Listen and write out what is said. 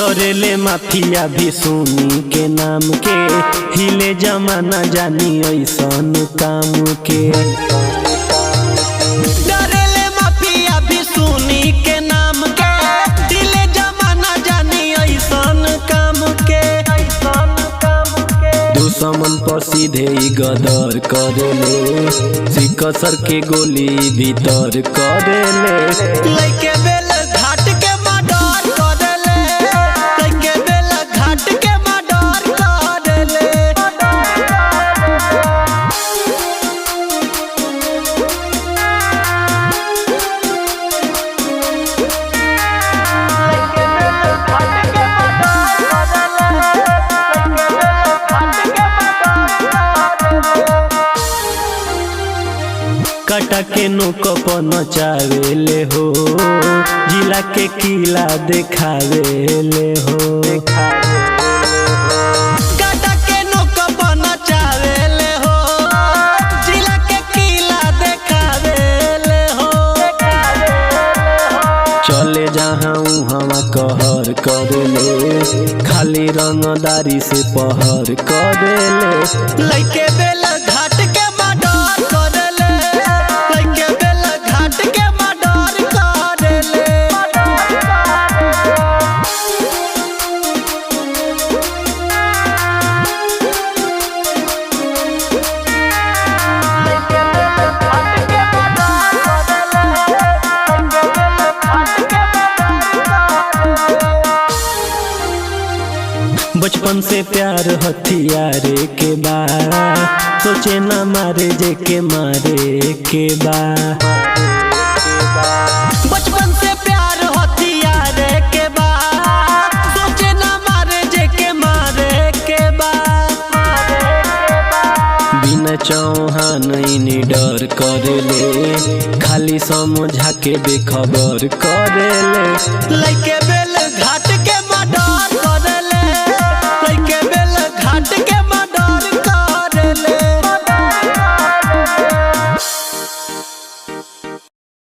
डरेले mafia भी सुनी के नाम के, हिले जमाना जानी ऐसन काम के। डरेले माफिया भी सुनी के नाम के, हिले जमाना जानी ऐसन काम के। दुश्मन पर सीधे ही गदर करेले, सिकसर के गोली भीतर करेले। लइके बेल घाट के मर्डर करेले, लइके बेल घाट के मर्डर करेले। कटा के नोक पर नचावेले हो, जिला के किला देखावेले हो। कटा के नोक पर नचावेले हो, जिला के किला देखावेले हो। चले जहाँ उहाँ कहर करेले, खाली रंगदारी से पहर करेले। लइके बेल घाट के मर्डर करेले, लइके बेल घाट के मर्डर करेले। बचपन से प्यार हथियारे के बा, सोचे ना मारे जे के मारे के बा। बचपन से प्यार हथियारे के बा, सोचे ना मारे जे के मारे के बा। बिना चौहान इन्हीं डर करेले, खाली समझा के बेखबर करेले। लइके